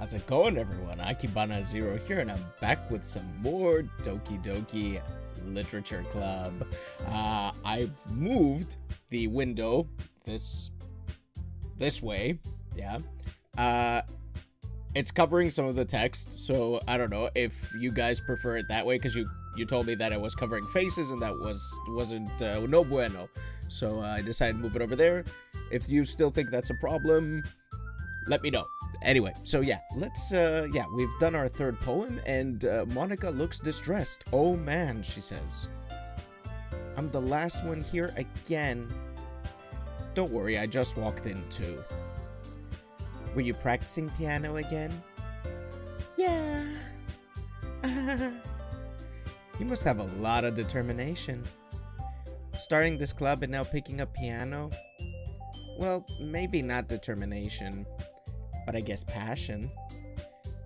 How's it going, everyone? AkibanaZero here, and I'm back with some more Doki Doki Literature Club. I've moved the window this way, yeah. It's covering some of the text, so I don't know if you guys prefer it that way, because you told me that it was covering faces, and that wasn't no bueno. So I decided to move it over there. If you still think that's a problem, let me know. Anyway, so yeah, let's, we've done our third poem, and Monica looks distressed. Oh man, she says. I'm the last one here again. Don't worry, I just walked in too. Were you practicing piano again? Yeah. You must have a lot of determination. Starting this club and now picking up piano? Well, maybe not determination, but I guess passion.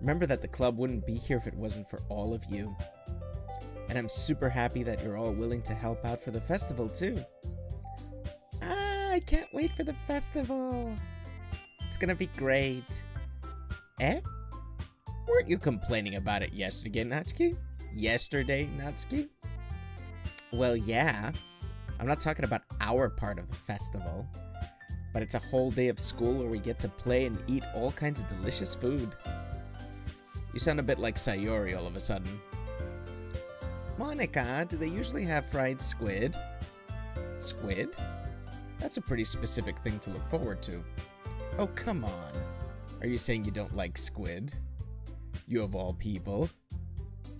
Remember that the club wouldn't be here if it wasn't for all of you. And I'm super happy that you're all willing to help out for the festival too. I can't wait for the festival. It's gonna be great. Eh? Weren't you complaining about it yesterday, Natsuki? Yesterday, Natsuki? Well, yeah. I'm not talking about our part of the festival. But it's a whole day of school where we get to play and eat all kinds of delicious food. You sound a bit like Sayori all of a sudden. Monica, do they usually have fried squid? Squid? That's a pretty specific thing to look forward to. Oh, come on. Are you saying you don't like squid? You of all people.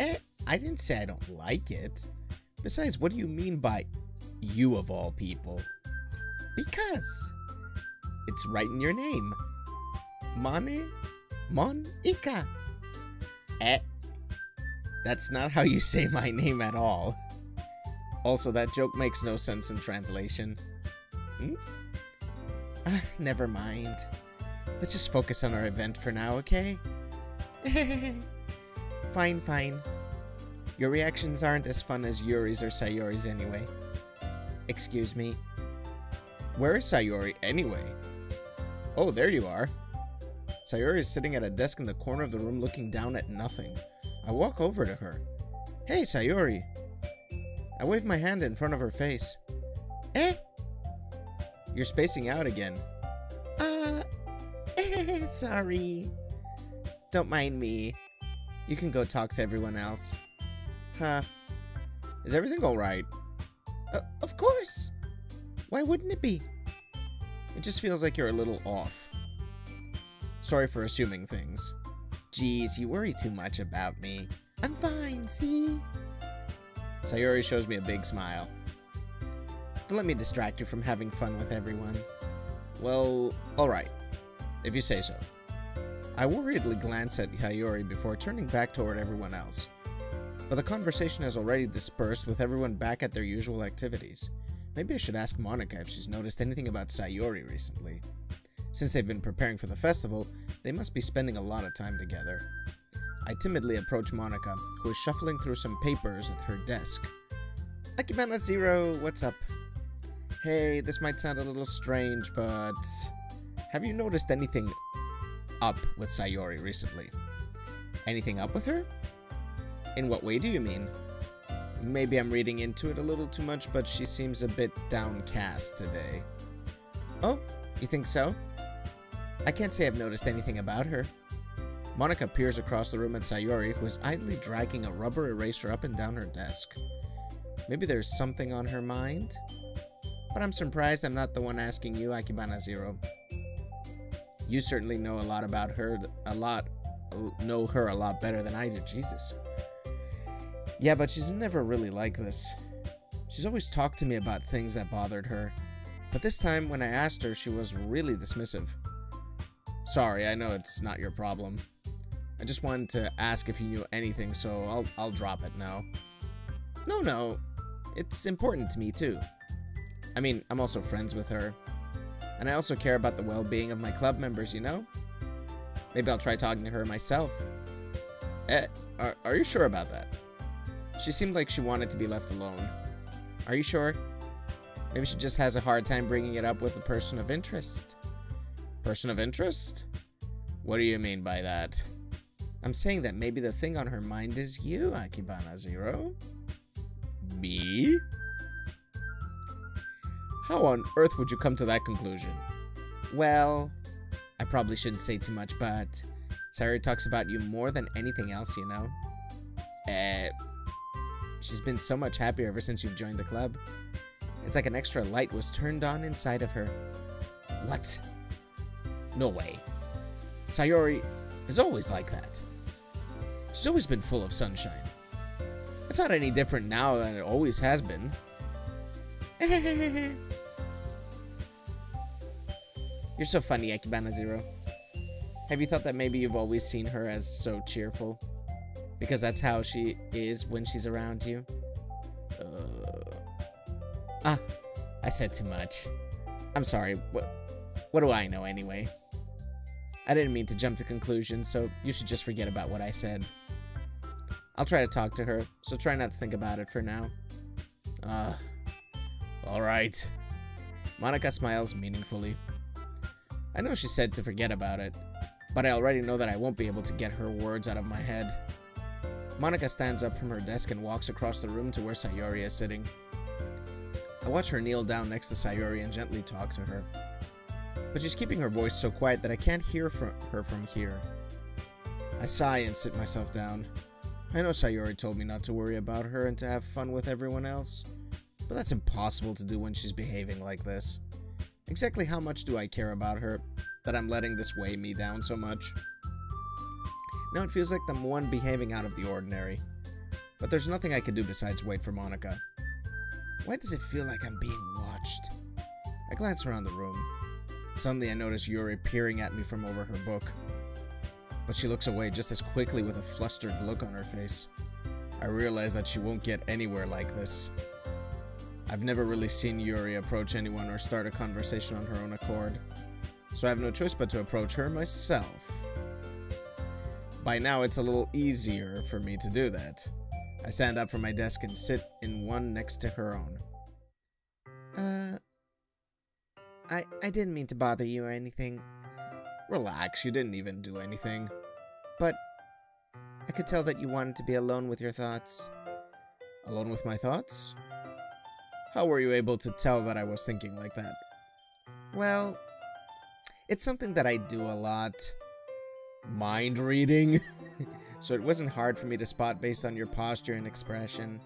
I didn't say I don't like it. Besides, what do you mean by you of all people? Because it's right in your name. Monica. That's not how you say my name at all. Also, that joke makes no sense in translation. Never mind. Let's just focus on our event for now, okay? Fine, fine. Your reactions aren't as fun as Yuri's or Sayori's anyway. Excuse me. Where is Sayori anyway? Oh, there you are. Sayori is sitting at a desk in the corner of the room looking down at nothing. I walk over to her. Hey, Sayori. I wave my hand in front of her face. You're spacing out again. Sorry. Don't mind me. You can go talk to everyone else. Huh. Is everything alright? Of course. Why wouldn't it be? It just feels like you're a little off. Sorry for assuming things. Geez, you worry too much about me. I'm fine, see? Sayori shows me a big smile. Don't let me distract you from having fun with everyone. Well, alright. If you say so. I worriedly glance at Sayori before turning back toward everyone else. But the conversation has already dispersed with everyone back at their usual activities. Maybe I should ask Monica if she's noticed anything about Sayori recently. Since they've been preparing for the festival, they must be spending a lot of time together. I timidly approach Monica, who is shuffling through some papers at her desk. AkibanaZero, what's up? Hey, this might sound a little strange, but have you noticed anything up with Sayori recently? Anything up with her? In what way do you mean? Maybe I'm reading into it a little too much, but she seems a bit downcast today. Oh, you think so? I can't say I've noticed anything about her. Monica peers across the room at Sayori, who is idly dragging a rubber eraser up and down her desk. Maybe there's something on her mind? But I'm surprised I'm not the one asking you, AkibanaZero. You certainly know a lot about her, know her a lot better than I do, Jesus. Yeah, but she's never really like this. She's always talked to me about things that bothered her. But this time, when I asked her, she was really dismissive. Sorry, I know it's not your problem. I just wanted to ask if you knew anything, so I'll drop it now. No. It's important to me, too. I mean, I'm also friends with her. And I also care about the well-being of my club members, you know? Maybe I'll try talking to her myself. Are you sure about that? She seemed like she wanted to be left alone. Are you sure? Maybe she just has a hard time bringing it up with a person of interest. Person of interest? What do you mean by that? I'm saying that maybe the thing on her mind is you, AkibanaZero. Me? How on earth would you come to that conclusion? Well, I probably shouldn't say too much, but Sayori talks about you more than anything else, you know? She's been so much happier ever since you've joined the club. It's like an extra light was turned on inside of her. What? No way. Sayori is always like that. She's always been full of sunshine. It's not any different now than it always has been. You're so funny, AkibanaZero. Have you thought that maybe you've always seen her as so cheerful? Because that's how she is when she's around you? I said too much. I'm sorry. What do I know anyway? I didn't mean to jump to conclusions, so you should just forget about what I said. I'll try to talk to her, so try not to think about it for now. Alright. Monika smiles meaningfully. I know she said to forget about it, but I already know that I won't be able to get her words out of my head. Monika stands up from her desk and walks across the room to where Sayori is sitting. I watch her kneel down next to Sayori and gently talk to her. But she's keeping her voice so quiet that I can't hear her from here. I sigh and sit myself down. I know Sayori told me not to worry about her and to have fun with everyone else, but that's impossible to do when she's behaving like this. Exactly how much do I care about her that I'm letting this weigh me down so much? Now it feels like I'm one behaving out of the ordinary, but there's nothing I can do besides wait for Monika. Why does it feel like I'm being watched? I glance around the room. Suddenly I notice Yuri peering at me from over her book. But she looks away just as quickly with a flustered look on her face. I realize that she won't get anywhere like this. I've never really seen Yuri approach anyone or start a conversation on her own accord, so I have no choice but to approach her myself. By now it's a little easier for me to do that. I stand up from my desk and sit in one next to her own. I didn't mean to bother you or anything. Relax, you didn't even do anything. But I could tell that you wanted to be alone with your thoughts. Alone with my thoughts? How were you able to tell that I was thinking like that? Well, it's something that I do a lot. Mind reading? So it wasn't hard for me to spot based on your posture and expression.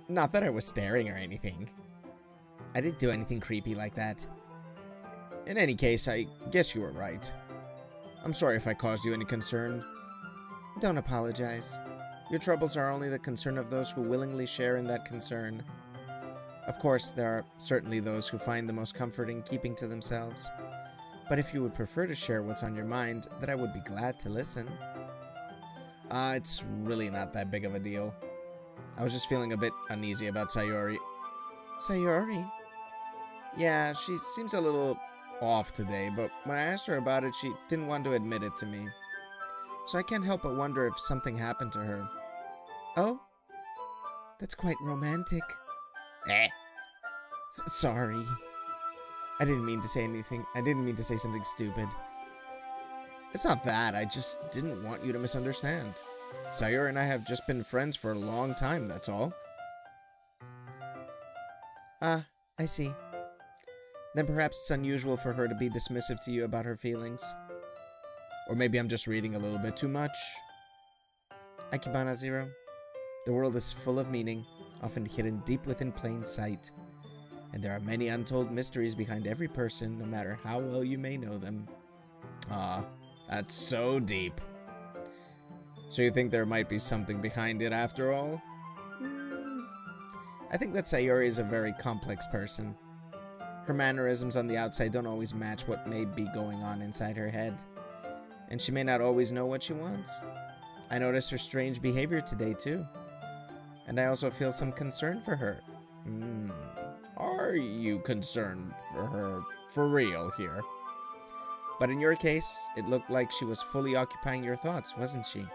Not that I was staring or anything. I didn't do anything creepy like that. In any case, I guess you were right. I'm sorry if I caused you any concern. Don't apologize. Your troubles are only the concern of those who willingly share in that concern. Of course, there are certainly those who find the most comfort in keeping to themselves. But if you would prefer to share what's on your mind, then I would be glad to listen. It's really not that big of a deal. I was just feeling a bit uneasy about Sayori. Sayori? Yeah, she seems a little off today, but when I asked her about it, she didn't want to admit it to me. So I can't help but wonder if something happened to her. Oh? That's quite romantic. Sorry. I didn't mean to say anything. I didn't mean to say something stupid. It's not that. I just didn't want you to misunderstand. Sayori and I have just been friends for a long time, that's all. Ah, I see. Then perhaps it's unusual for her to be dismissive to you about her feelings. Or maybe I'm just reading a little bit too much. AkibanaZero, the world is full of meaning, often hidden deep within plain sight. And there are many untold mysteries behind every person, no matter how well you may know them. Ah, that's so deep. So you think there might be something behind it after all? I think that Sayori is a very complex person. Her mannerisms on the outside don't always match what may be going on inside her head. And she may not always know what she wants. I noticed her strange behavior today too. And I also feel some concern for her. Are you concerned for her for real here? But in your case, it looked like she was fully occupying your thoughts, wasn't she?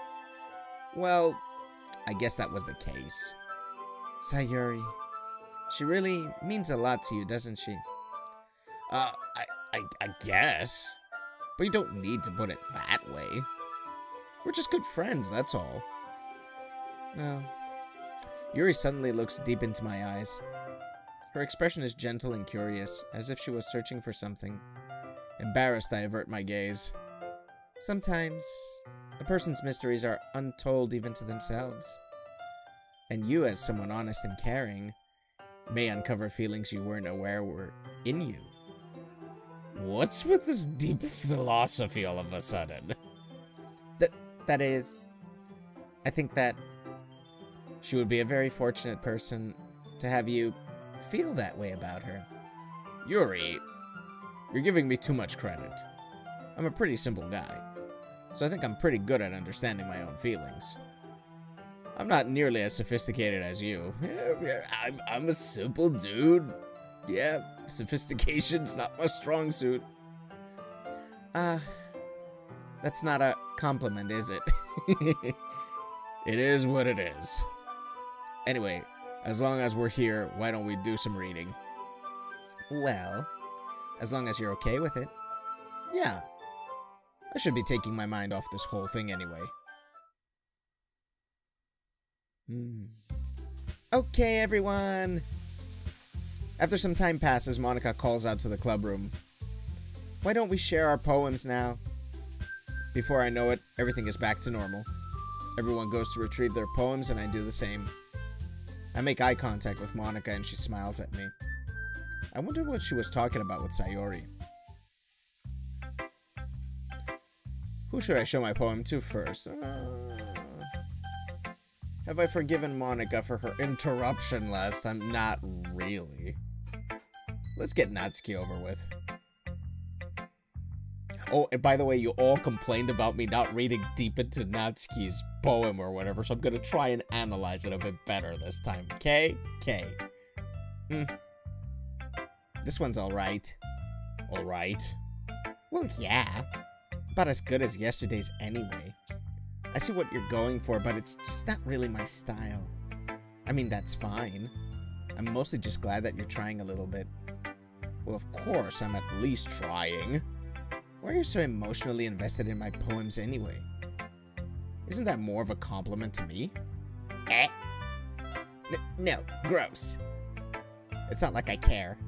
Well, I guess that was the case. Sayori, she really means a lot to you, doesn't she? I guess. But you don't need to put it that way. We're just good friends, that's all. No. Yuri suddenly looks deep into my eyes. Her expression is gentle and curious, as if she was searching for something. Embarrassed, I avert my gaze. Sometimes, a person's mysteries are untold even to themselves. And you, as someone honest and caring, may uncover feelings you weren't aware were in you. What's with this deep philosophy all of a sudden? That is, I think that she would be a very fortunate person to have you feel that way about her. Yuri, you're giving me too much credit. I'm a pretty simple guy, so I think I'm pretty good at understanding my own feelings. I'm not nearly as sophisticated as you. I'm a simple dude. Yeah, sophistication's not my strong suit. That's not a compliment, is it? It is what it is. Anyway, as long as we're here, why don't we do some reading? Well, as long as you're okay with it. Yeah. I should be taking my mind off this whole thing anyway. Okay, everyone. After some time passes, Monica calls out to the club room. Why don't we share our poems now? Before I know it, everything is back to normal. Everyone goes to retrieve their poems, and I do the same. I make eye contact with Monica, and she smiles at me. I wonder what she was talking about with Sayori. Who should I show my poem to first? Have I forgiven Monica for her interruption last time? Not really. Let's get Natsuki over with. Oh, and by the way, you all complained about me not reading deep into Natsuki's poem or whatever, so I'm gonna try and analyze it a bit better this time, okay? Okay. This one's alright. Alright? Well, yeah. About as good as yesterday's anyway. I see what you're going for, but it's just not really my style. I mean, that's fine. I'm mostly just glad that you're trying a little bit. Well, of course, I'm at least trying. Why are you so emotionally invested in my poems anyway? Isn't that more of a compliment to me? No, gross. It's not like I care.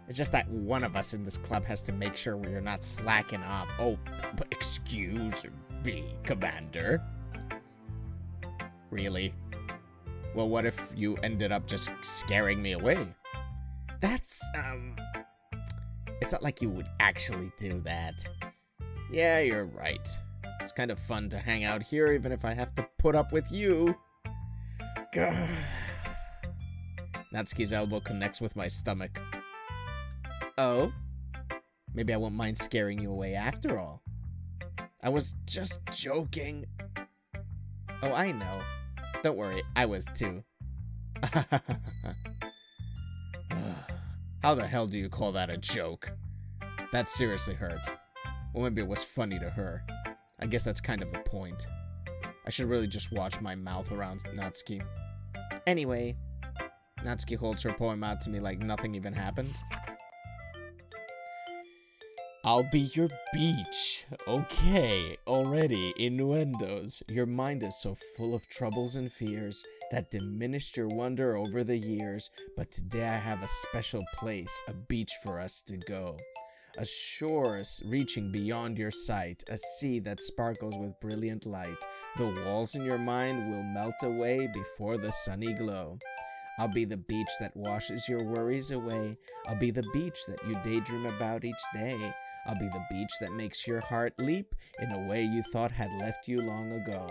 It's just that one of us in this club has to make sure we're not slacking off. Oh, but excuse me, Commander. Really? Well, what if you ended up just scaring me away? That's, it's not like you would actually do that. Yeah, you're right. It's kind of fun to hang out here, even if I have to put up with you. Gah. Natsuki's elbow connects with my stomach. Oh? Maybe I won't mind scaring you away after all. I was just joking. Oh, I know. Don't worry, I was too. How the hell do you call that a joke? That seriously hurt. Well, maybe it was funny to her. I guess that's kind of the point. I should really just watch my mouth around Natsuki. Anyway, Natsuki holds her poem out to me like nothing even happened. I'll be your beach. Okay, already, innuendos. Your mind is so full of troubles and fears that diminished your wonder over the years. But today I have a special place, a beach for us to go. A shore reaching beyond your sight, a sea that sparkles with brilliant light. The walls in your mind will melt away before the sunny glow. I'll be the beach that washes your worries away. I'll be the beach that you daydream about each day. I'll be the beach that makes your heart leap in a way you thought had left you long ago.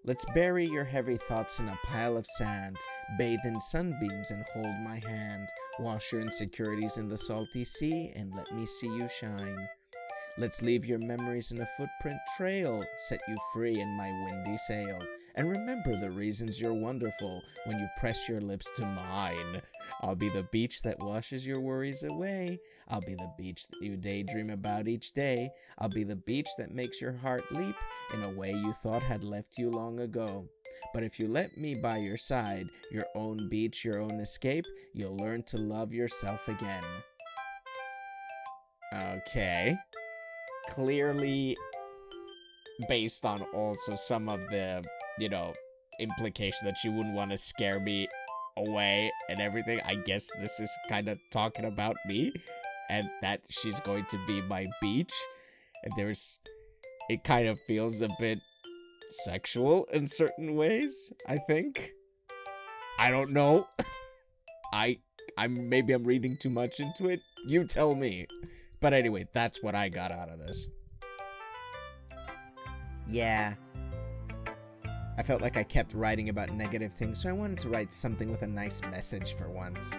Let's bury your heavy thoughts in a pile of sand, bathe in sunbeams and hold my hand, wash your insecurities in the salty sea and let me see you shine. Let's leave your memories in a footprint trail, set you free in my windy sail. And remember the reasons you're wonderful when you press your lips to mine. I'll be the beach that washes your worries away. I'll be the beach that you daydream about each day. I'll be the beach that makes your heart leap in a way you thought had left you long ago. But if you let me by your side, your own beach, your own escape, you'll learn to love yourself again. Okay. clearly based on also some of the, you know, implication that she wouldn't want to scare me away and everything. I guess this is kind of talking about me and that she's going to be my beach. And it kind of feels a bit sexual in certain ways, I think. I don't know. Maybe I'm reading too much into it. You tell me. But anyway, that's what I got out of this. Yeah. I felt like I kept writing about negative things, so I wanted to write something with a nice message for once.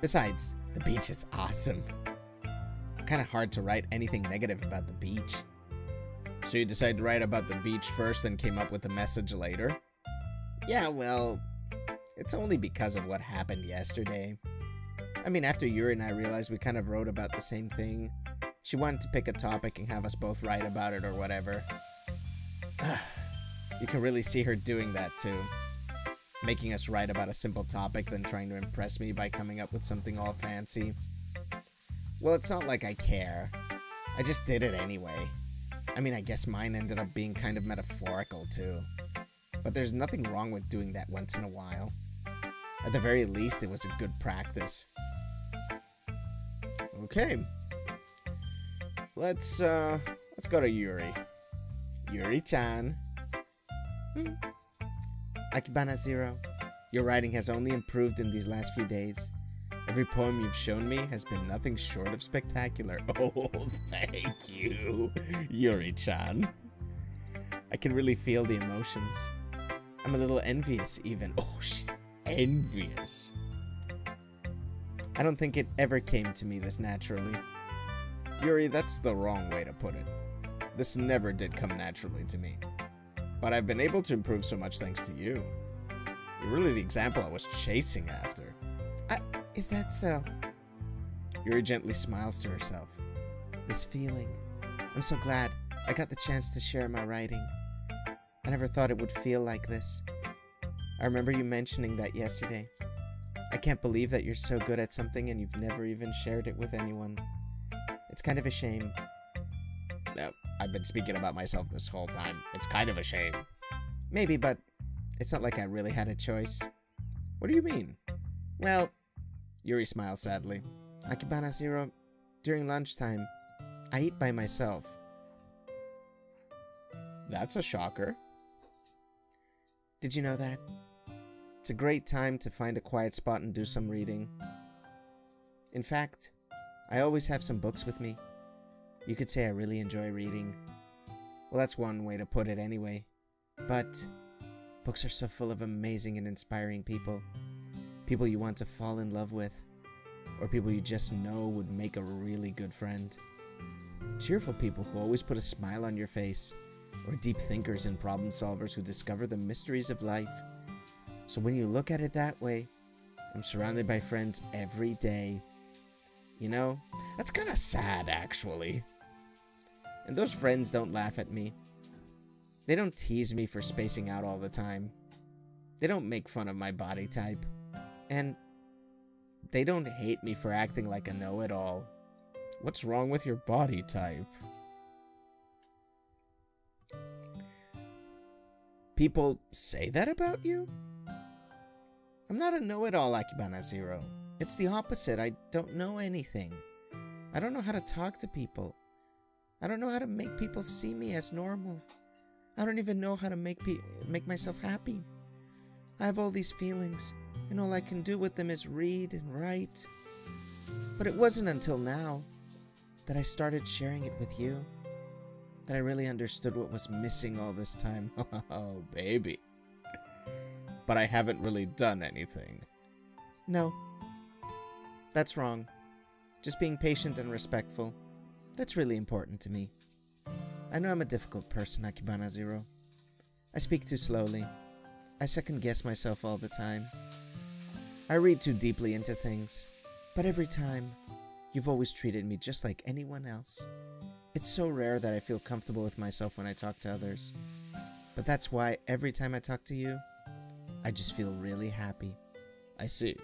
Besides, the beach is awesome. Kind of hard to write anything negative about the beach. So you decided to write about the beach first, then came up with the message later? Yeah, well, it's only because of what happened yesterday. I mean, after Yuri and I realized we kind of wrote about the same thing, she wanted to pick a topic and have us both write about it or whatever. You can really see her doing that too. Making us write about a simple topic, then trying to impress me by coming up with something all fancy. Well, it's not like I care. I just did it anyway. I mean, I guess mine ended up being kind of metaphorical too. But there's nothing wrong with doing that once in a while. At the very least, it was a good practice. Okay. Let's go to Yuri. Yuri-chan. AkibanaZero, your writing has only improved in these last few days. Every poem you've shown me has been nothing short of spectacular. Oh, thank you, Yuri-chan. I can really feel the emotions. I'm a little envious, even. Oh, she's envious. I don't think it ever came to me this naturally. Yuri, that's the wrong way to put it. This never did come naturally to me. But I've been able to improve so much thanks to you. You're really the example I was chasing after. Is that so? Yuri gently smiles to herself. This feeling. I'm so glad I got the chance to share my writing. I never thought it would feel like this. I remember you mentioning that yesterday. I can't believe that you're so good at something and you've never even shared it with anyone. It's kind of a shame. I've been speaking about myself this whole time. It's kind of a shame. Maybe, but it's not like I really had a choice. What do you mean? Well, Yuri smiles sadly. AkibanaZero, during lunchtime, I eat by myself. That's a shocker. Did you know that? It's a great time to find a quiet spot and do some reading. In fact, I always have some books with me. You could say I really enjoy reading. Well, that's one way to put it anyway. But books are so full of amazing and inspiring people. People you want to fall in love with. Or people you just know would make a really good friend. Cheerful people who always put a smile on your face. Or deep thinkers and problem solvers who discover the mysteries of life. So when you look at it that way, I'm surrounded by friends every day. You know, that's kind of sad, actually. And those friends don't laugh at me. They don't tease me for spacing out all the time. They don't make fun of my body type. And they don't hate me for acting like a know-it-all. What's wrong with your body type? People say that about you? I'm not a know-it-all, AkibanaZero. It's the opposite. I don't know anything. I don't know how to talk to people. I don't know how to make people see me as normal. I don't even know how to make myself happy. I have all these feelings, and all I can do with them is read and write. But it wasn't until now that I started sharing it with you that I really understood what was missing all this time. Oh, baby. But I haven't really done anything. No. That's wrong. Just being patient and respectful. That's really important to me. I know I'm a difficult person, AkibanaZero. I speak too slowly. I second-guess myself all the time. I read too deeply into things. But every time, you've always treated me just like anyone else. It's so rare that I feel comfortable with myself when I talk to others. But that's why every time I talk to you, I just feel really happy. I see.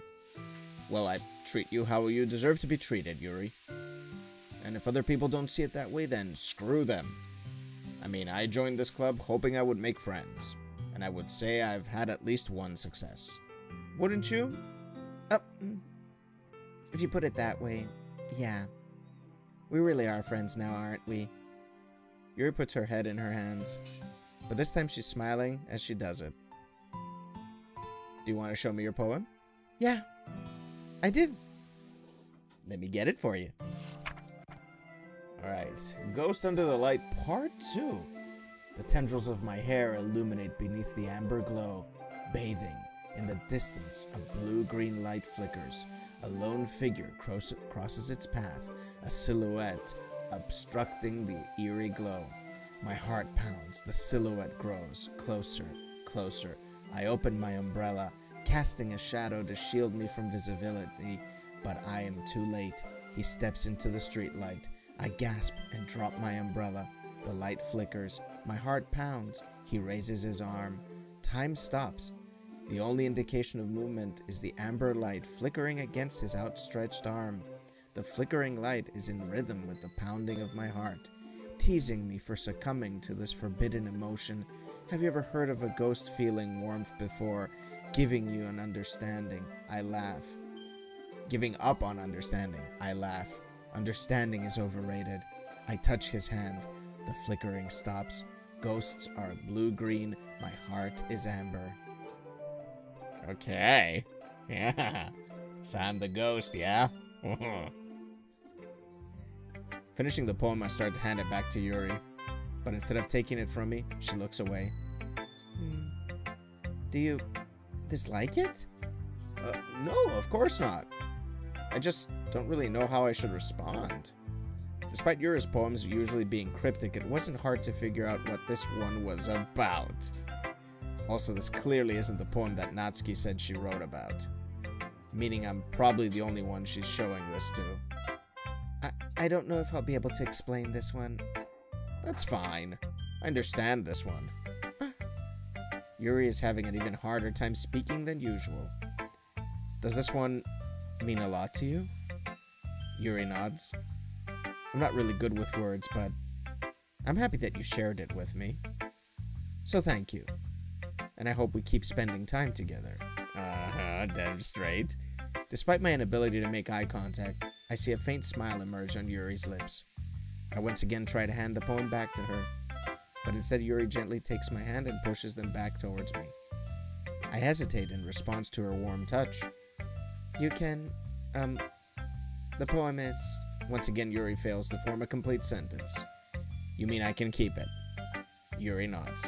Well, I treat you how you deserve to be treated, Yuri. And if other people don't see it that way, then screw them. I mean, I joined this club hoping I would make friends. And I would say I've had at least one success. Wouldn't you? If you put it that way, yeah. We really are friends now, aren't we? Yuri puts her head in her hands. But this time she's smiling as she does it. Do you want to show me your poem? Yeah, I do. Let me get it for you. Alright, Ghost Under the Light Part 2. The tendrils of my hair illuminate beneath the amber glow. Bathing in the distance, a blue-green light flickers. A lone figure crosses its path, a silhouette obstructing the eerie glow. My heart pounds, the silhouette grows, closer, closer. I open my umbrella, casting a shadow to shield me from visibility, but I am too late. He steps into the streetlight. I gasp and drop my umbrella. The light flickers. My heart pounds. He raises his arm. Time stops. The only indication of movement is the amber light flickering against his outstretched arm. The flickering light is in rhythm with the pounding of my heart, teasing me for succumbing to this forbidden emotion. Have you ever heard of a ghost feeling warmth before, giving you an understanding? I laugh. Giving up on understanding. I laugh. Understanding is overrated. I touch his hand. The flickering stops. Ghosts are blue-green. My heart is amber. Okay. Yeah. So I'm the ghost, yeah? Finishing the poem, I start to hand it back to Yuri. But instead of taking it from me, she looks away. Do you dislike it? No, of course not. I just don't really know how I should respond. Despite Yuri's poems usually being cryptic, it wasn't hard to figure out what this one was about. Also, this clearly isn't the poem that Natsuki said she wrote about. Meaning I'm probably the only one she's showing this to. I don't know if I'll be able to explain this one. That's fine. I understand this one. Yuri is having an even harder time speaking than usual. Does this one mean a lot to you? Yuri nods. I'm not really good with words, but I'm happy that you shared it with me. So thank you. And I hope we keep spending time together. Damn straight. Despite my inability to make eye contact, I see a faint smile emerge on Yuri's lips. I once again try to hand the poem back to her, but instead Yuri gently takes my hand and pushes them back towards me. I hesitate in response to her warm touch. You can, the poem is... Once again, Yuri fails to form a complete sentence. You mean I can keep it? Yuri nods.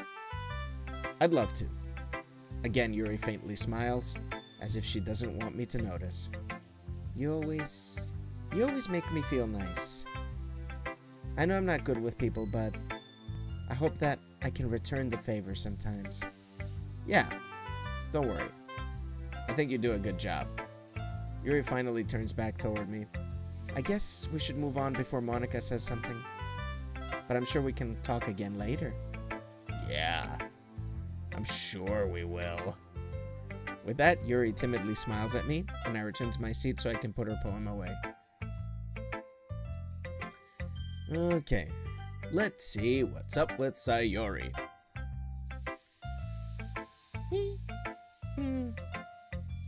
I'd love to. Again, Yuri faintly smiles, as if she doesn't want me to notice. You always make me feel nice. I know I'm not good with people, but I hope that I can return the favor sometimes. Yeah, don't worry. I think you do a good job. Yuri finally turns back toward me. I guess we should move on before Monica says something. But I'm sure we can talk again later. Yeah, I'm sure we will. With that, Yuri timidly smiles at me, and I return to my seat so I can put her poem away. Okay, let's see what's up with Sayori.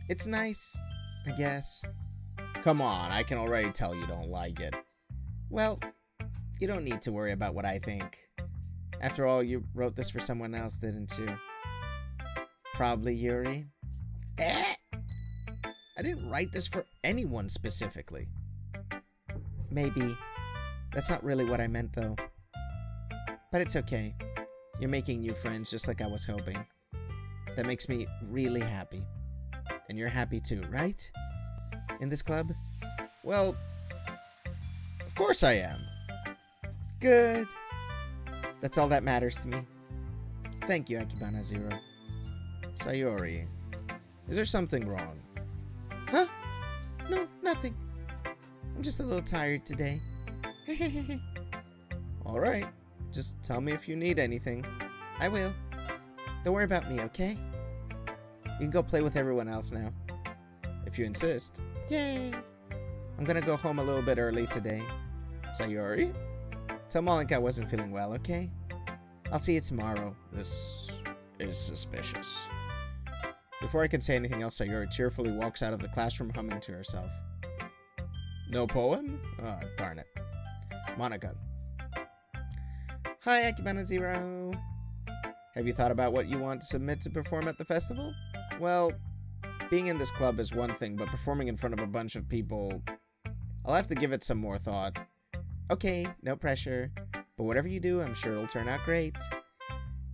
It's nice, I guess. Come on, I can already tell you don't like it. Well, you don't need to worry about what I think. After all, you wrote this for someone else, didn't you? Probably Yuri. I didn't write this for anyone specifically. Maybe. That's not really what I meant, though. But it's okay. You're making new friends just like I was hoping. That makes me really happy. And you're happy too, right? In this club? Well, of course I am. Good. That's all that matters to me. Thank you, AkibanaZero. Sayori, is there something wrong? Huh? No, nothing. I'm just a little tired today. Alright, just tell me if you need anything. I will. Don't worry about me, okay? You can go play with everyone else now. If you insist. Yay! I'm gonna go home a little bit early today. Sayori? Tell Monica I wasn't feeling well, okay? I'll see you tomorrow. This is suspicious. Before I can say anything else, Sayori cheerfully walks out of the classroom humming to herself. No poem? Ah, darn it. Monica. Hi, AkibanaZero. Have you thought about what you want to submit to perform at the festival? Well, being in this club is one thing, but performing in front of a bunch of people, I'll have to give it some more thought. Okay, no pressure. But whatever you do, I'm sure it'll turn out great.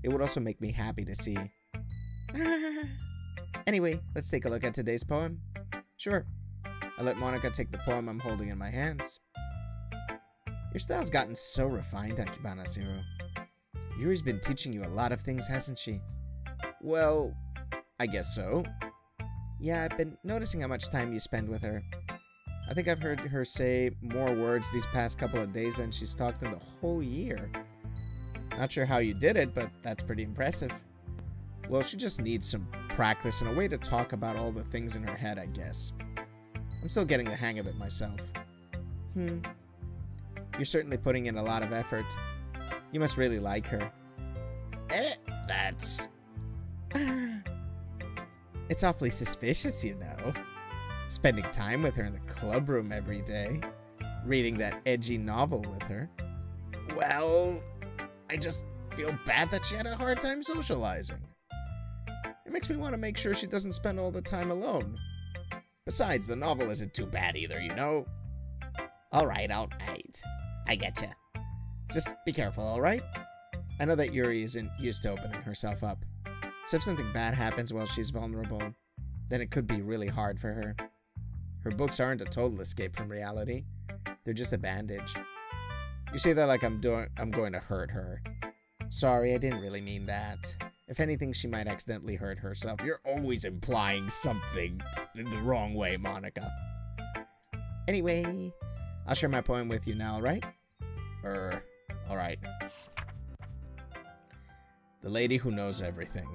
It would also make me happy to see. Anyway, let's take a look at today's poem. Sure. I let Monica take the poem I'm holding in my hands. Your style's gotten so refined, AkibanaZero. Yuri's been teaching you a lot of things, hasn't she? Well, I guess so. Yeah, I've been noticing how much time you spend with her. I think I've heard her say more words these past couple of days than she's talked in the whole year. Not sure how you did it, but that's pretty impressive. Well, she just needs some practice and a way to talk about all the things in her head, I guess. I'm still getting the hang of it myself. You're certainly putting in a lot of effort. You must really like her. That's... It's awfully suspicious, you know. Spending time with her in the club room every day. Reading that edgy novel with her. Well, I just feel bad that she had a hard time socializing. It makes me want to make sure she doesn't spend all the time alone. Besides, the novel isn't too bad either, you know? Alright. I getcha. Just be careful, alright? I know that Yuri isn't used to opening herself up. So if something bad happens while she's vulnerable, then it could be really hard for her. Her books aren't a total escape from reality. They're just a bandage. You say that like I'm going to hurt her. Sorry, I didn't really mean that. If anything, she might accidentally hurt herself. You're always implying something in the wrong way, Monica. Anyway, I'll share my poem with you now, alright? Alright. The Lady Who Knows Everything.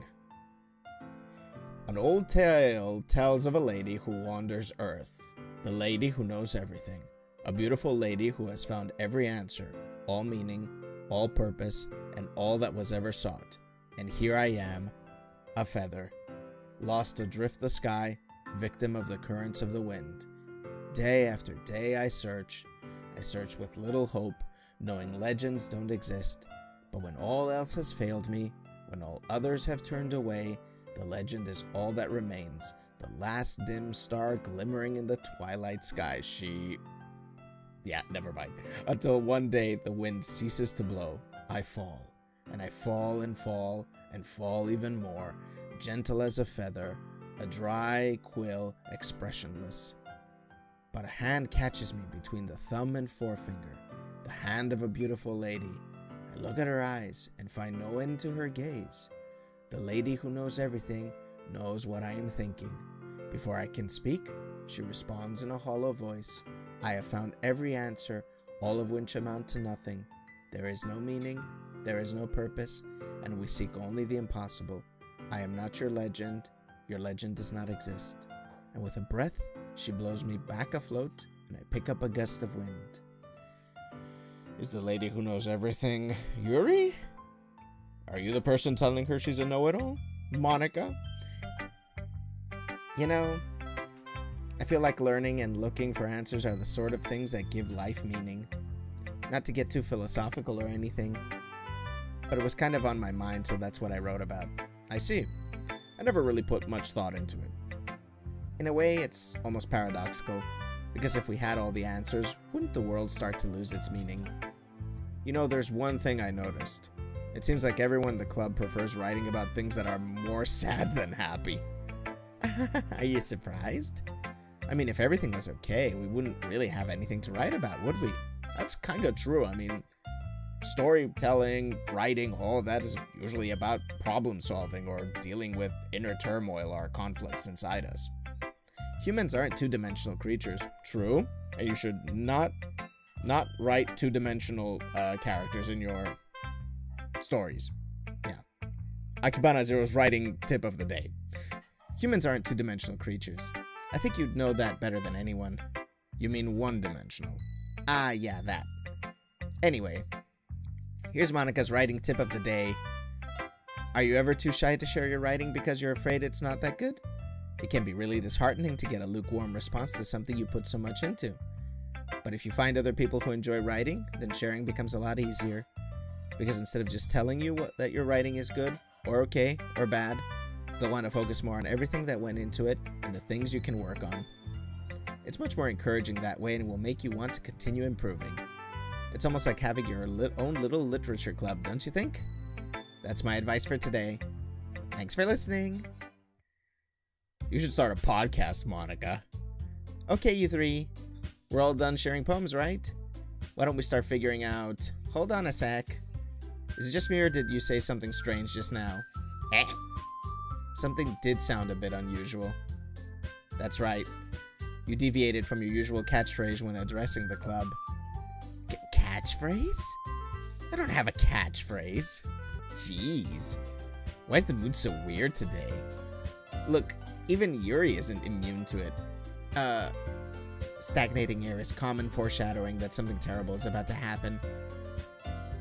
An old tale tells of a lady who wanders Earth. The lady who knows everything. A beautiful lady who has found every answer, all meaning, all purpose, and all that was ever sought. And here I am, a feather, lost adrift the sky, victim of the currents of the wind. Day after day I search with little hope, knowing legends don't exist. But when all else has failed me, when all others have turned away, the legend is all that remains, the last dim star glimmering in the twilight sky. Yeah, never mind. Until one day the wind ceases to blow, I fall. And I fall and fall and fall even more, gentle as a feather, a dry quill, expressionless. But a hand catches me between the thumb and forefinger, the hand of a beautiful lady. I look at her eyes and find no end to her gaze. The lady who knows everything knows what I am thinking. Before I can speak, she responds in a hollow voice. I have found every answer, all of which amount to nothing. There is no meaning, there is no purpose, and we seek only the impossible. I am not your legend does not exist. And with a breath, she blows me back afloat, and I pick up a gust of wind. Is the lady who knows everything Yuri? Are you the person telling her she's a know-it-all? Monica? You know, I feel like learning and looking for answers are the sort of things that give life meaning. Not to get too philosophical or anything, but it was kind of on my mind, so that's what I wrote about. I see. I never really put much thought into it. In a way, it's almost paradoxical, because if we had all the answers, wouldn't the world start to lose its meaning? You know, there's one thing I noticed. It seems like everyone in the club prefers writing about things that are more sad than happy. Are you surprised? I mean, if everything was okay, we wouldn't really have anything to write about, would we? That's kind of true. I mean, storytelling, writing, all of that is usually about problem solving or dealing with inner turmoil or conflicts inside us. Humans aren't two-dimensional creatures. True. And you should not write two-dimensional characters in your stories. Yeah. AkibanaZero's writing tip of the day. Humans aren't two-dimensional creatures. I think you'd know that better than anyone. You mean one-dimensional? Ah, yeah, that. Anyway, here's Monika's writing tip of the day. Are you ever too shy to share your writing because you're afraid it's not that good? It can be really disheartening to get a lukewarm response to something you put so much into. But if you find other people who enjoy writing, then sharing becomes a lot easier. Because instead of just telling you that your writing is good, or okay, or bad, they'll want to focus more on everything that went into it and the things you can work on. It's much more encouraging that way and will make you want to continue improving. It's almost like having your own little literature club, don't you think? That's my advice for today. Thanks for listening. You should start a podcast, Monika. Okay, you three. We're all done sharing poems, right? Why don't we start figuring out... Hold on a sec. Is it just me or did you say something strange just now? Eh? Something did sound a bit unusual. That's right. You deviated from your usual catchphrase when addressing the club. Catchphrase? I don't have a catchphrase. Jeez. Why is the mood so weird today? Look, even Yuri isn't immune to it. Stagnating air is common foreshadowing that something terrible is about to happen.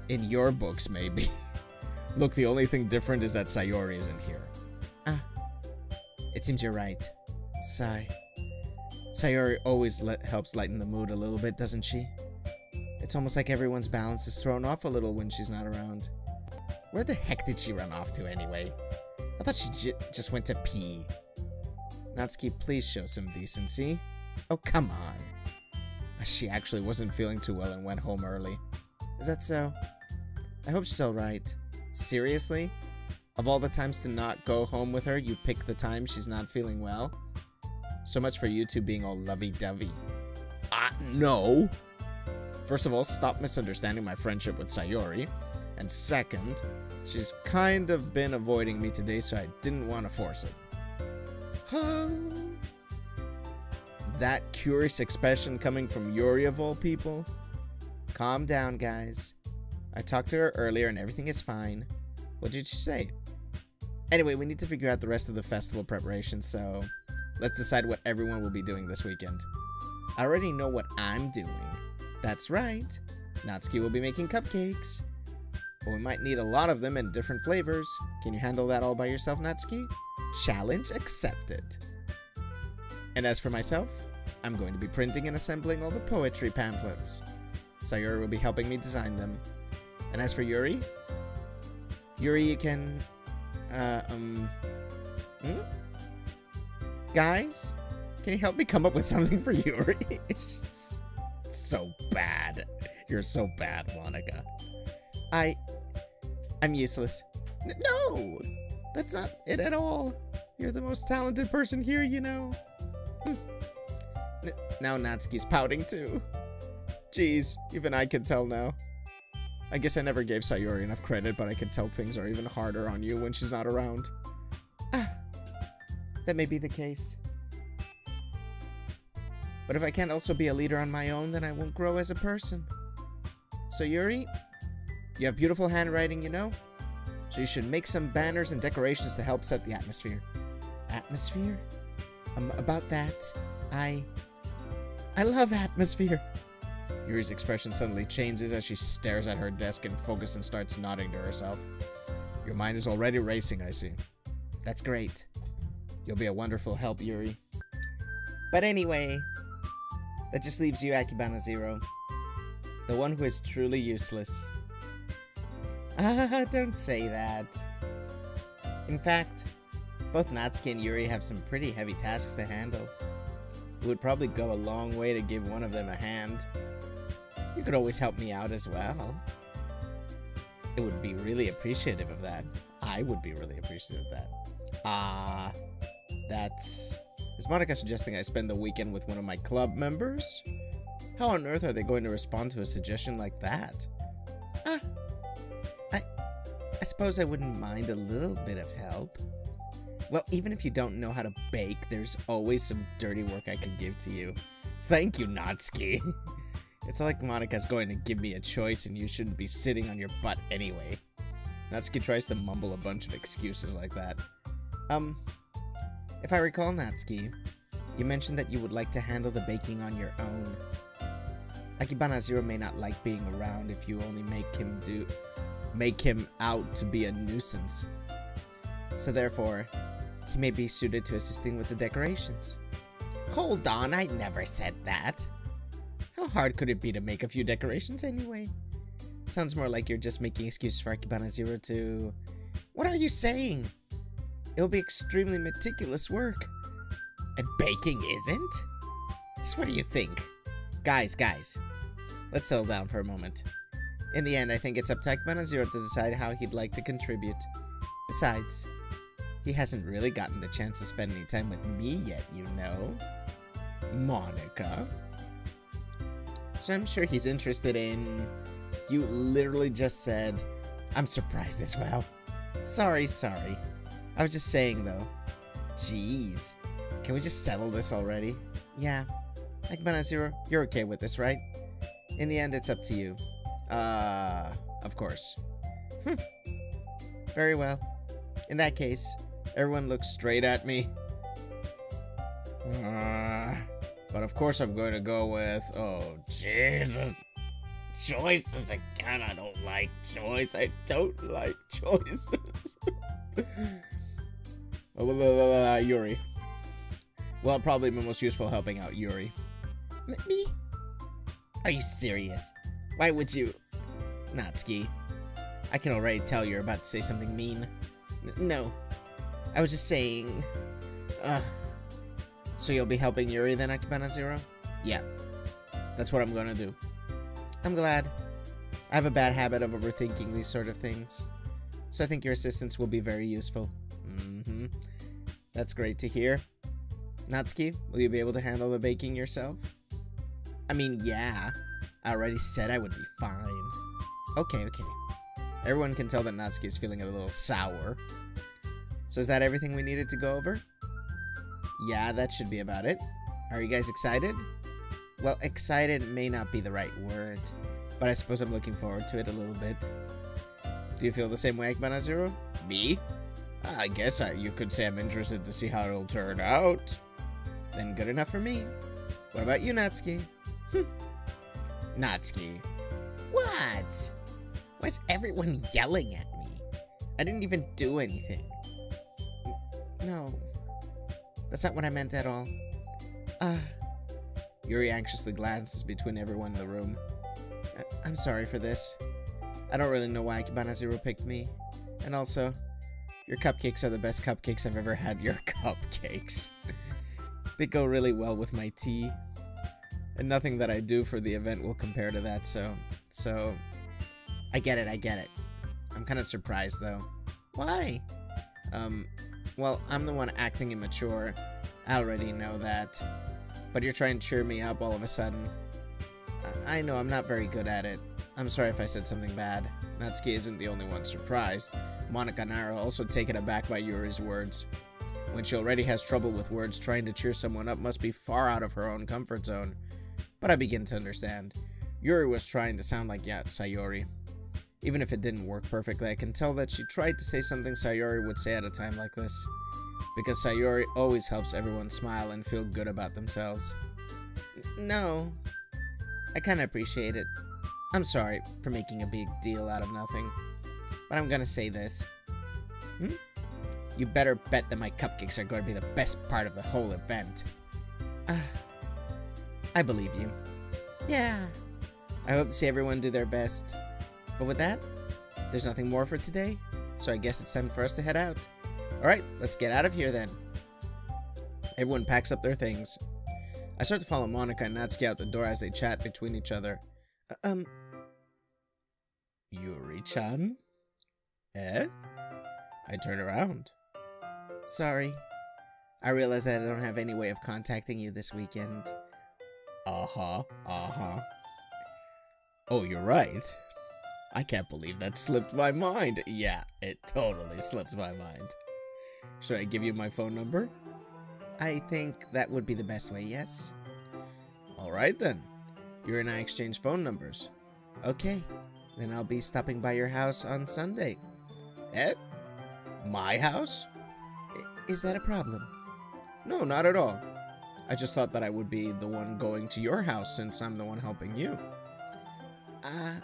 In your books, maybe. Look, the only thing different is that Sayori isn't here. Ah. It seems you're right. Sigh. Sayori always helps lighten the mood a little bit, doesn't she? It's almost like everyone's balance is thrown off a little when she's not around. Where the heck did she run off to anyway? I thought she just went to pee. Natsuki, please show some decency. Oh, come on. She actually wasn't feeling too well and went home early. Is that so? I hope she's alright. Seriously? Of all the times to not go home with her, you pick the time she's not feeling well? So much for you two being all lovey-dovey. No! First of all, stop misunderstanding my friendship with Sayori. And second, she's kind of been avoiding me today, so I didn't want to force it. That curious expression coming from Yuri of all people? Calm down, guys. I talked to her earlier and everything is fine. What did she say? Anyway, we need to figure out the rest of the festival preparations, so let's decide what everyone will be doing this weekend. I already know what I'm doing. That's right. Natsuki will be making cupcakes. But we might need a lot of them in different flavors. Can you handle that all by yourself, Natsuki? Challenge accepted. And as for myself, I'm going to be printing and assembling all the poetry pamphlets. Sayori will be helping me design them. And as for Yuri? Yuri, you can... Guys? Can you help me come up with something for Yuri? It's so bad. You're so bad, Monika. I'm useless. No! That's not it at all. You're the most talented person here, you know. Now Natsuki's pouting too. Jeez, even I can tell now. I guess I never gave Sayori enough credit, but I can tell things are even harder on you when she's not around. That may be the case. But if I can't also be a leader on my own, then I won't grow as a person. So Yuri, you have beautiful handwriting, you know? So you should make some banners and decorations to help set the atmosphere. Atmosphere? About that, I love atmosphere. Yuri's expression suddenly changes as she stares at her desk and focuses and starts nodding to herself. Your mind is already racing, I see. That's great. You'll be a wonderful help, Yuri. But anyway, that just leaves you, AkibanaZero. The one who is truly useless. Don't say that. In fact, both Natsuki and Yuri have some pretty heavy tasks to handle. It would probably go a long way to give one of them a hand. You could always help me out as well. It would be really appreciative of that. I would be really appreciative of that. That's... Is Monika suggesting I spend the weekend with one of my club members? How on earth are they going to respond to a suggestion like that? I suppose I wouldn't mind a little bit of help. Well, even if you don't know how to bake, there's always some dirty work I could give to you. Thank you, Natsuki. It's like Monika's going to give me a choice and you shouldn't be sitting on your butt anyway. Natsuki tries to mumble a bunch of excuses like that. If I recall, Natsuki, you mentioned that you would like to handle the baking on your own. AkibanaZero may not like being around if you only make him out to be a nuisance. So therefore, he may be suited to assisting with the decorations. Hold on, I never said that. How hard could it be to make a few decorations anyway? Sounds more like you're just making excuses for AkibanaZero to... What are you saying? It'll be extremely meticulous work. And baking isn't? So what do you think? Guys, let's settle down for a moment. In the end, I think it's up to AkibanaZero to decide how he'd like to contribute. Besides, he hasn't really gotten the chance to spend any time with me yet, you know? Monica. So I'm sure he's interested in... You literally just said, I'm surprised as well. Sorry. I was just saying, though. Jeez. Can we just settle this already? Yeah. AkibanaZero, you're okay with this, right? In the end, it's up to you. Of course. Very well. In that case, everyone looks straight at me. But of course I'm going to go with... Oh, Jesus. Choices again. I don't like choice. I don't like choices. Yuri. Well, probably the most useful helping out Yuri. Me? Are you serious? Why would you... Natsuki. I can already tell you're about to say something mean. No. I was just saying... So you'll be helping Yuri then, AkibanaZero? Yeah. That's what I'm gonna do. I'm glad. I have a bad habit of overthinking these sort of things. So I think your assistance will be very useful. That's great to hear. Natsuki, will you be able to handle the baking yourself? I mean, yeah. I already said I would be fine. Okay. Everyone can tell that Natsuki is feeling a little sour. So is that everything we needed to go over? Yeah, that should be about it. Are you guys excited? Well, excited may not be the right word, but I suppose I'm looking forward to it a little bit. Do you feel the same way, AkibanaZero? Me? I guess you could say I'm interested to see how it'll turn out. Then good enough for me. What about you, Natsuki? Natsuki. What? Why is everyone yelling at me? I didn't even do anything. No. That's not what I meant at all. Yuri anxiously glances between everyone in the room. I'm sorry for this. I don't really know why AkibanaZero picked me. And also, your cupcakes are the best cupcakes I've ever had. Your cupcakes. They go really well with my tea. And nothing that I do for the event will compare to that, so... I get it. I'm kind of surprised, though. Why? Well, I'm the one acting immature. I already know that. But you're trying to cheer me up all of a sudden. I know I'm not very good at it. I'm sorry if I said something bad. Natsuki isn't the only one surprised. Monica and I are also taken aback by Yuri's words. When she already has trouble with words, trying to cheer someone up must be far out of her own comfort zone. But I begin to understand. Yuri was trying to sound like Sayori. Even if it didn't work perfectly, I can tell that she tried to say something Sayori would say at a time like this. Because Sayori always helps everyone smile and feel good about themselves. No. I kinda appreciate it. I'm sorry for making a big deal out of nothing. But I'm gonna say this. You better bet that my cupcakes are going to be the best part of the whole event. I believe you. Yeah. I hope to see everyone do their best. But with that, there's nothing more for today, so I guess it's time for us to head out. Alright, let's get out of here then. Everyone packs up their things. I start to follow Monica and Natsuki out the door as they chat between each other. Yuri-chan? Eh? I turn around. Sorry. I realize that I don't have any way of contacting you this weekend. Oh, you're right. I can't believe that slipped my mind. Yeah, it totally slipped my mind. Should I give you my phone number? I think that would be the best way, yes. Alright then. You and I exchange phone numbers. Okay, then I'll be stopping by your house on Sunday. Eh? My house? Is that a problem? No, not at all. I just thought that I would be the one going to your house since I'm the one helping you.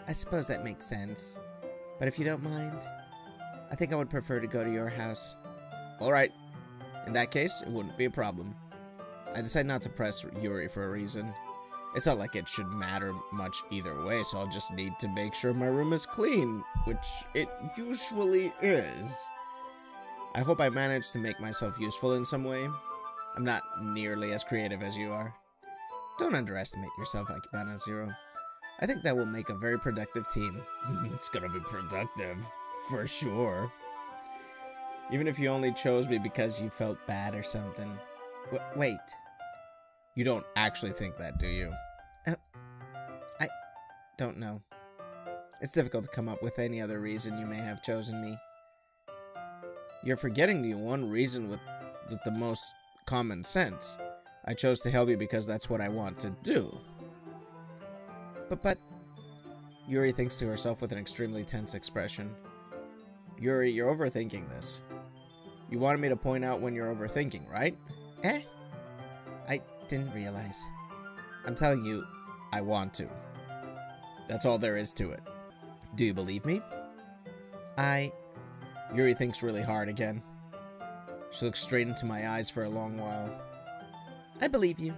I suppose that makes sense. But if you don't mind, I think I would prefer to go to your house. Alright. In that case, it wouldn't be a problem. I decided not to press Yuri for a reason. It's not like it should matter much either way, so I'll just need to make sure my room is clean, which it usually is. I hope I managed to make myself useful in some way. I'm not nearly as creative as you are. Don't underestimate yourself, AkibanaZero. I think that will make a very productive team. It's gonna be productive, for sure. Even if you only chose me because you felt bad or something. Wait. You don't actually think that, do you? I don't know. It's difficult to come up with any other reason you may have chosen me. You're forgetting the one reason with the most common sense. I chose to help you because that's what I want to do. But... Yuri thinks to herself with an extremely tense expression. Yuri, you're overthinking this. You wanted me to point out when you're overthinking, right? I didn't realize. I'm telling you, I want to. That's all there is to it. Do you believe me? Yuri thinks really hard again. She looks straight into my eyes for a long while. I believe you.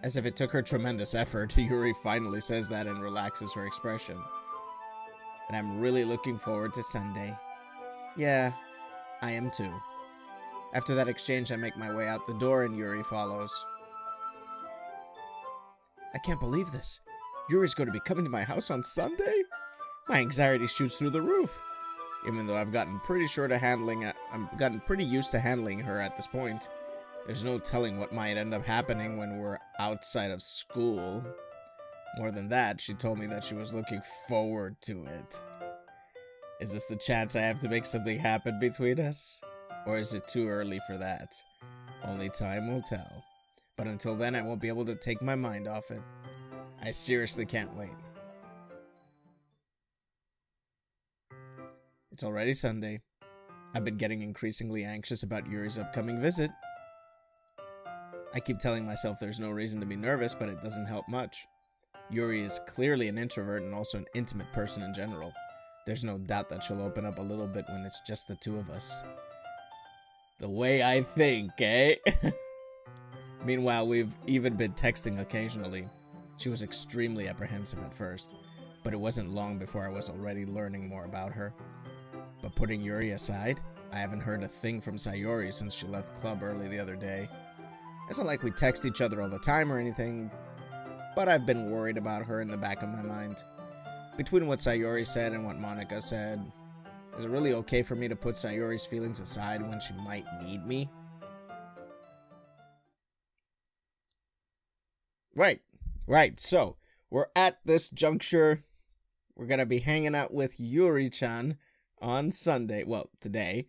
As if it took her tremendous effort, Yuri finally says that and relaxes her expression. And I'm really looking forward to Sunday. Yeah, I am too. After that exchange, I make my way out the door and Yuri follows. I can't believe this. Yuri's going to be coming to my house on Sunday? My anxiety shoots through the roof. Even though I've gotten pretty used to handling her at this point. There's no telling what might end up happening when we're outside of school. More than that, she told me that she was looking forward to it. Is this the chance I have to make something happen between us? Or is it too early for that? Only time will tell. But until then, I won't be able to take my mind off it. I seriously can't wait. It's already Sunday. I've been getting increasingly anxious about Yuri's upcoming visit. I keep telling myself there's no reason to be nervous, but it doesn't help much. Yuri is clearly an introvert and also an intimate person in general. There's no doubt that she'll open up a little bit when it's just the two of us. The way I think, eh? Meanwhile, we've even been texting occasionally. She was extremely apprehensive at first, but it wasn't long before I was already learning more about her. But putting Yuri aside, I haven't heard a thing from Sayori since she left club early the other day. It's not like we text each other all the time or anything, but I've been worried about her in the back of my mind. Between what Sayori said and what Monica said, is it really okay for me to put Sayori's feelings aside when she might need me? Right, so, we're at this juncture. We're gonna be hanging out with Yuri-chan on Sunday, well, today.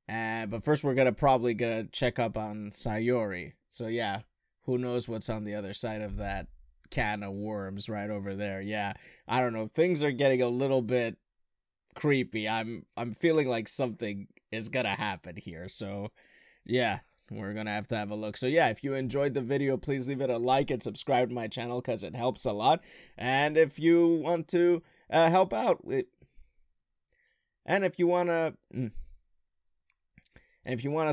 But first we're probably gonna check up on Sayori. So yeah, who knows what's on the other side of that can of worms right over there. Yeah, I don't know, things are getting a little bit creepy. I'm feeling like something is gonna happen here. So yeah, we're gonna have to have a look. So yeah, if you enjoyed the video, please leave it a like and subscribe to my channel because it helps a lot. And if you want to help out with, and if you wanna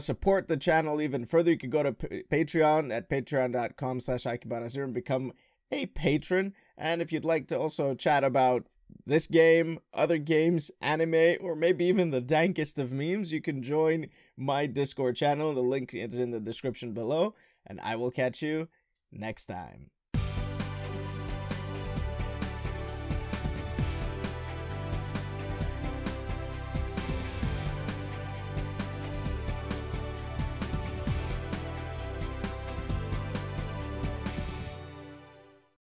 support the channel even further, you can go to Patreon at patreon.com/AkibanaZero and become a patron. And if you'd like to also chat about this game, other games, anime, or maybe even the dankest of memes, you can join my Discord channel. The link is in the description below, and I will catch you next time.